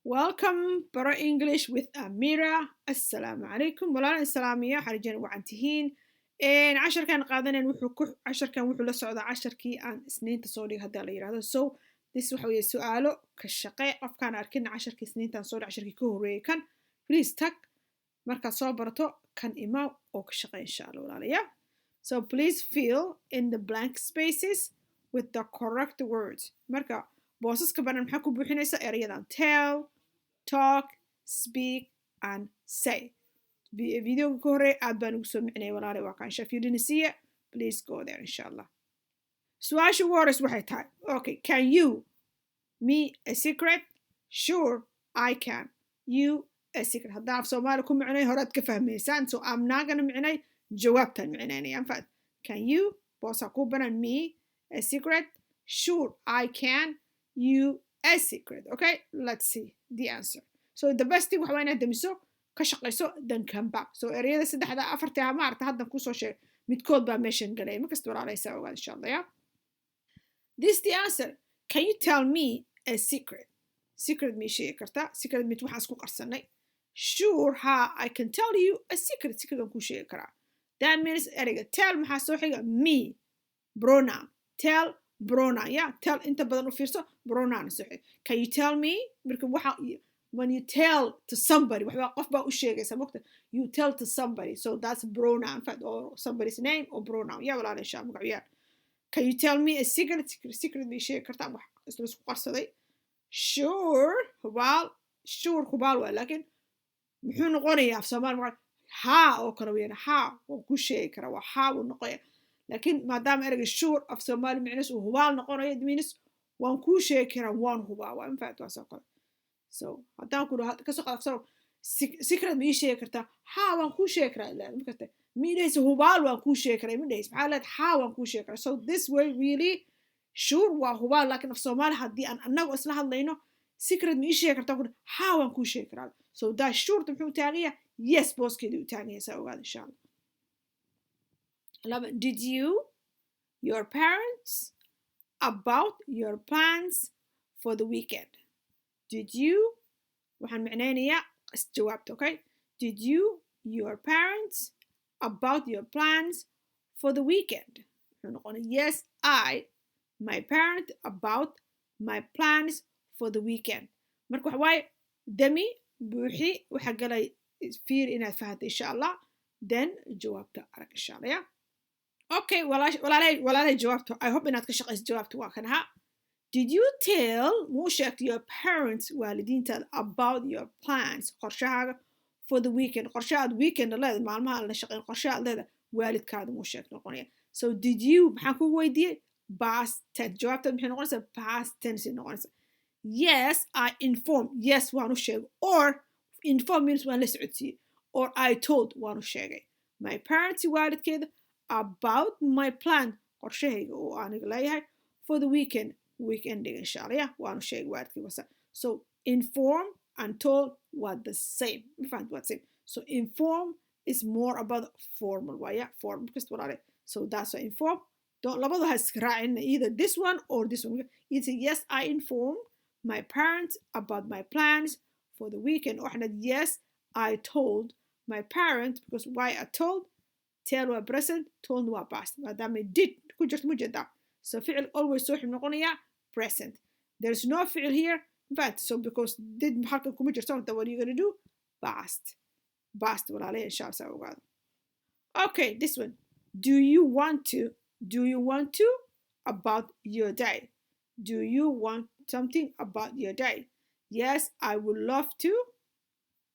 Welcome Bara English with Amira. Assalamu alaikum. Walaal islaamiya xarijan waxaan tihiin casharkan qaadanan casharkan wuxuu la socdaa casharkii aan isniinta soo dhigay hadda la yiraahdo. So this waxa weeye su'aalo ka shaqee qofkaan arkin casharkii isniintan soo dhigay casharkii ka horeeyay kan please tag marka soo barato kan imaaw oo ka shaqee insha Allah walaalayaal. So please fill in the blank spaces with the correct words. Marka boosaska banan maxaa ku buuxinaysa erayadan tell, talk, speak, and say. Video ka hore aad baan ugu soo micnay walaalahay waa kaan if you didn't see it, please go there inshallah. Su'aasha ugu horeysa waxay tahay okay, can you me a secret? Sure, I can. You a secret. Hadda af Soomaali ku micnay horaad ka fahmaysaan, so I'm not gonna micnay jawaabtan micnaynayaan fahad. Can you boosa ku banan me a secret? Sure, I can. You a secret. Okay, let's see the answer. So the best thing waxa waa inaad damiso ka shaqayso then come back. So ereyada saddexda afarta ma aragta haddan ku soo sheeg midkood baa meeshan galay markasta walaalaysa ogaad insha Allah ya. This is the answer. Can you tell me a secret? Secret mi sheegi kartaa. Secret mid waxaan isku qarsanay. Sure, ha, I can tell you a secret. Secret aan ku sheegi karaa. That means ereyga tell maxaa soo xiga me pronoun. Tell pronoun, yeah, tell inta badan u fiirso pronoun soo xiga. Can you tell me? Marka waxa when you tell to somebody waxba qof baa u sheegaysa mogta you tell to somebody, so that's pronoun or somebody's name or pronoun. Yeah, walaal insha Allah magaciyaal. Can you tell me a secret? Secret mi sheegi kartaa wax isla isku qarsaday. Sure, hubaal waa laakiin muxuu noqonayaa af Soomaali ha oo kale weeyaan ha oo ku sheegi kara waa ha uu noqonayaa laakiin maadaama ereyga sure af Soomaali micnihiisu uu hubaal noqonayo it means waan ku sheegi karaa waan hubaa waa infact waa soo kale. So haddaan ku dhaho ka soo qaadso secret ma ii sheegi kartaa ha waan ku sheegi karaa ilaa markasta midaysa hubaal waan ku sheegi karaa midaysa maxaa leed ha waan ku sheegi karaa. So this way really sure waa hubaal laakiin af Soomaali haddii aan annagu isla hadlayno secret ma ii sheegi kartaa ku ha waan ku sheegi karaa. So that sure muxuu taagaya yes booskeedii u taagaya saa ogaad insha Allah. Did you your parents about your plans for the weekend? Did you waxaan micnaynayaa isjawaabta okay. Did you your parents about your plans for the weekend? wuxuu noqonaya yes I my parent about my plans for the weekend. marka waxa waaye dami buuxi waxa galay fiir inaad fahanto insha Allah then jawaabta arag insha Allah ya. Okay, walaalay jawaabta I hope inaad ka shaqayso jawaabta waa kan ha. Did you tell muu sheegtay your parents waalidiintaada about your plans qorshahaaga for the weekend qorshahaad weekend leedahay maalmaha la shaqeyn qorshahaad leedahay waalidkaada muu sheeg noqonaya. So did you maxaan ku weydiiyey past tense jawaabta maxay noqonaysaa past tense noqonaysaa. Yes I informed yes waan u sheegay or inform means waan la socodsiiyey or I told waan u sheegay my parents waalidkeeda about my plan qorshahayga oo aniga leeyahay for the weekending insha Allah yeah waanu sheegay waalidkii wasa. So inform and told were the same same. So inform is more about formal way yeah form because walaale so that's why inform don't labada has raacin either this one or this one. It's yes I informed my parents about my plans for the weekend or yes I told my parents because why I told tell waa present told waa past maadaama did ku jirto mujada so ficil always soo xib noqonaya present. There's no ficil here but so because did halka kuma jirto what are you going to do past walaalay insha Allah ogaado. Okay, this one do you want to about your day. Do you want something about your day? Yes I would love to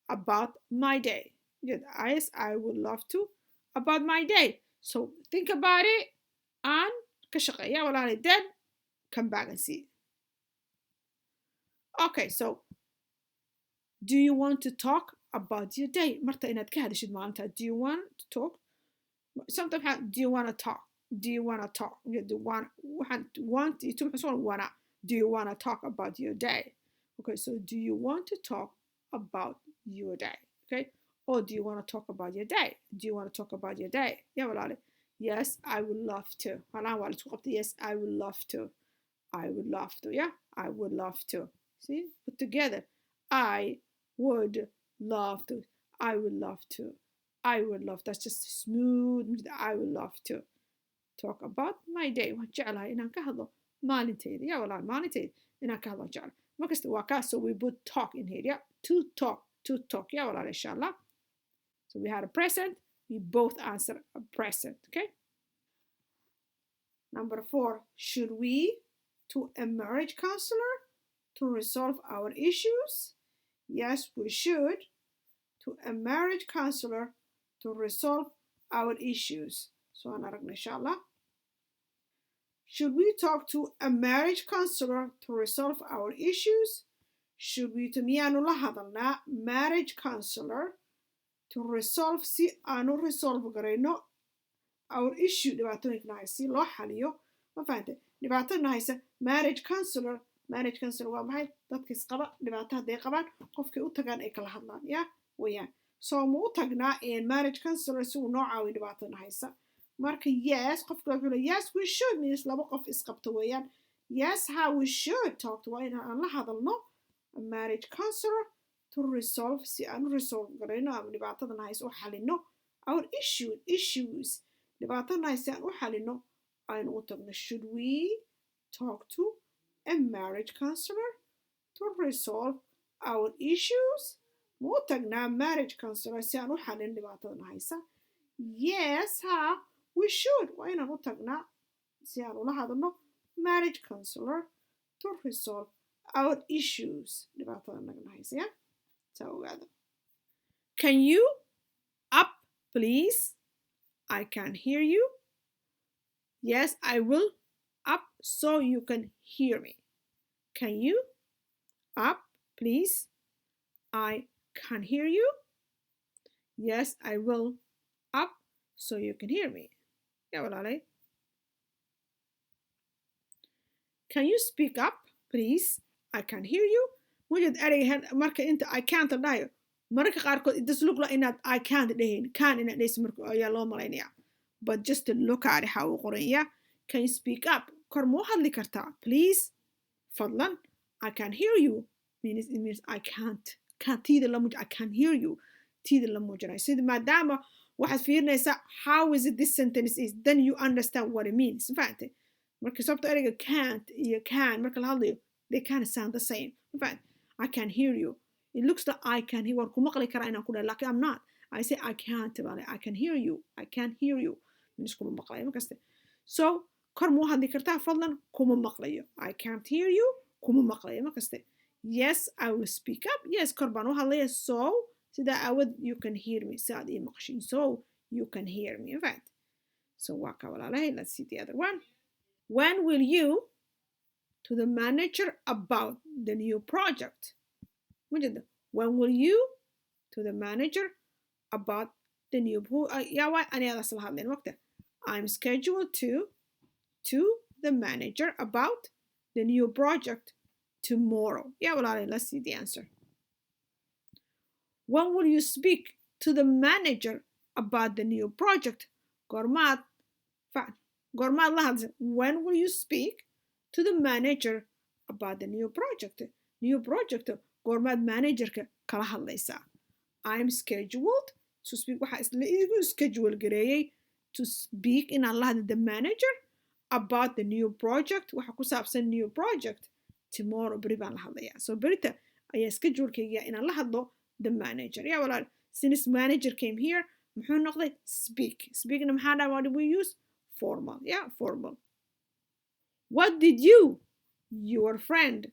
about my day. Yes I would love to about my day. So think about it and ka shaqeeya walaalay then come back and see. Okay, so do you want to talk about your day? marta inaad ka hadashid maalinta do you want to talk sometimes do you want to talk do you want to talk you do want itu maxaa wanna do you want to talk about your day. Okay, so do you want to talk about your day? Okay, or do you want to talk about your day? Do you want to talk about your day? Yeah, walaale. Yes, I would love to. Yes, I would love to. I would love to. Yeah, I would love to. See, put together. I would love to. I would love to. I would love. That's just smooth. I would love to talk about my day. Waan jeclahay inaan ka hadlo maalinteyda. Yeah, walaal maalinteyda inaan ka hadlo jeclahay. Markasta waa kaas, so we put talk in here. Yeah, to talk. To talk. Yeah, walaal, inshallah. So we had a present. We both answer a present. Okay. Number 4. Should we to a marriage counselor to resolve our issues? Yes, we should to a marriage counselor to resolve our issues. So anaragna inshallah. Should we talk to a marriage counselor to resolve our issues? Should we to miyaanu la hadalnaa marriage counselor to resolve si aanu resolve garayno our issue dhibaatooyinka haysa si loo xaliyo ma fahantay dhibaatooyinka haysa marriage counselor waa maxay dadka isqaba dhibaato haday qabaan qofkay u tagaan ay kala hadlaan ya wayaan so mu u tagnaa marriage counselor si uu noo caawiyo dhibaatooyinka haysa marka yes qofka wuxuu yes we should means laba qof isqabta wayaan yes how we should talk to waa inaan la hadalno a marriage counselor to resolve si aanu resolve garayno ama dhibaatadan haysa u xalino our issues dhibaatana haysa aan u xalino aynu u tagno. Should we talk to a marriage counselor to resolve our issues? Ma u tagnaa marriage counselor si aan u xalin dhibaatadana haysa? Yes, we should. Waa inaan u tagnaa si aan ula hadalno marriage counselor to resolve our issues dhibaatadana nagana haysa. Yeah? Saa ogaada. Can you up please? I can hear you. Yes, I will up so you can hear me. Can you up, please? I can hear you. Yes, I will up so you can hear me. Yeah, walaalay. Can you speak up, please? I can hear you. Wajad ereygan marka inta I can't dhahayo marka qaarkood it does look like inaad I can't dhahin can inaad dhayso marka ayaa loo malaynaya but just to look at how uu qoran yahay. Can you speak up? Kor ma u hadli kartaa please? Fadlan. I can hear you means it means I can't tiida la muuj I can hear you tiida la muujinay sida maadaama waxaad fiirinaysaa how is it this sentence is then you understand what it means fahamtay marka sababta ereyga can't iyo can marka la hadlayo they kind of sound the same fahamtay I can hear you. It looks like I can hear. Ku maqli karaa inaan ku dhahay laakiin I'm not. I say I can't. I can hear you. I can hear you. Means kuma maqlayo markaste. So kor ma u hadli kartaa fadlan kuma maqlayo. I can't hear you. Kuma maqlayo markaste. Yes, I will speak up. Yes, kor baan u hadlaya so sida awad you can hear me. Saad ii maqshin. So you can hear me. In fact. So waa ka walaalahay. Let's see the other one. When will you to the manager about the new project? When will you to the manager about the new I'm scheduled to the manager about the new project tomorrow. Yeah, well, let's see the answer. When will you speak to the manager about the new project? Gormat lahadze. When will you speak to the manager about the new project? New project. Gormat managerka kala hadlaysaa. I'm scheduled to speak. Waxa isla igu schedule gareeyay to speak inaan la hadlo the manager about the new project. Waxa ku saabsan new project tomorrow beri baan la hadlayaa. So berita ayaa schedulekayga inaan la hadlo the manager. Yeah, walaal. Since manager came here, muxuu noqday speak. Speakna maxaa dhahay? What do we use? Formal. Yeah, formal. What did you, your friend,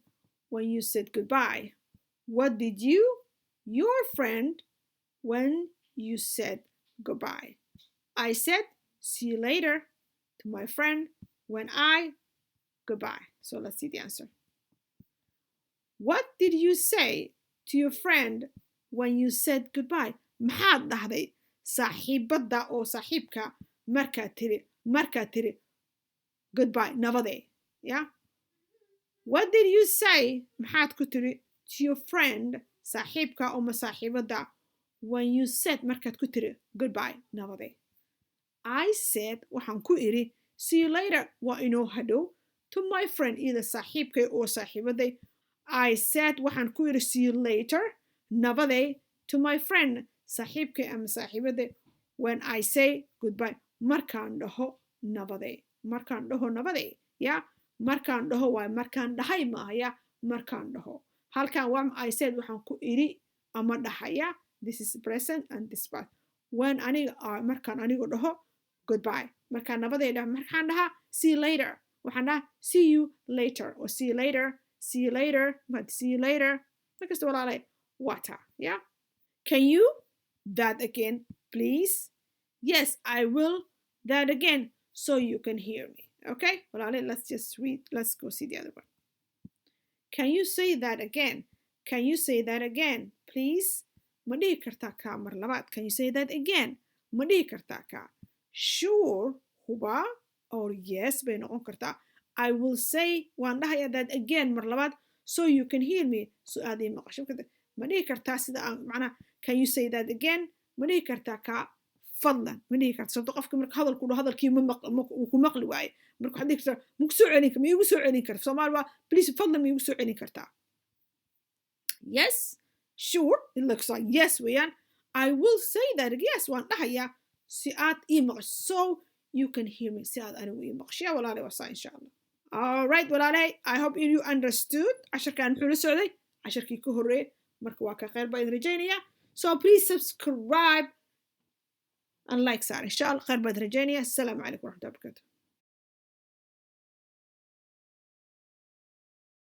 when you said goodbye? What did you, your friend, when you said goodbye? I said, see you later to my friend when I goodbye. So let's see the answer. What did you say to your friend when you said goodbye? Maxaad dhahday saaxiibada oo saaxiibka markaad tiri goodbye nabadee. Yeah. What did you say maxaad ku tiri to your friend saaxiibka oo masaaxiibada when you said markaad ku tiri goodbye nabadee? I said waxaan ku iri see you later waa inoo hadhow to my friend either saaxiibkay oo saaxiibaday I said waxaan ku yidhi see you later nabaday to my friend saaxiibkay ama saaxiibaday when I say goodbye markaan dhaho nabaday ya markaan dhaho waay markaan dhahay maaha ya markaan dhaho halkan waa I said waxaan ku idhi ama dhahaya this is present and this past when aniga markaan anigu dhaho goodbye markaan nabaday dhaho markaan dhaha see you later waxaan dhaha see you later or see you later see you later but see you later markasta walaalay water yeah can you that again please yes I will that again so you can hear me okay walaalay let's just read let's go see the other one can you say that again can you say that again please ma dhihi kartaa kaa mar labaad can you say that again ma dhihi kartaa kaa sure huba or yes bay noqon kartaa I will say waan dhahaya that again mar labaad so you can hear me so aad ii maqasho ma dhihi kartaa sida aan macnaa can you say that again ma dhihi kartaa kaa fadlan ma dhihi kartaa sababto qofka marka hadalku dhaho hadalkii ku maqli waaye marka waxaad dhihi kartaa ma iigu soo celin karta soomaali waa please fadlan ma iigu soo celin kartaa yes sure it looks like yes weeyaan I will say that yes waan dhahayaa si aad ii maqasho so you can hear me si aad anigu ii maqasho yaa walaalay waa saa insha allah all right walaalay I hope you understood casharkan muxuu la socday casharkii ka horreeyay marka waa ka khayr baa idin rajaynayaa so please subscribe and like saar insha allah khayr baa idin rajaynayaa assalaamu calaykum waraxmatullahi wabarakatuh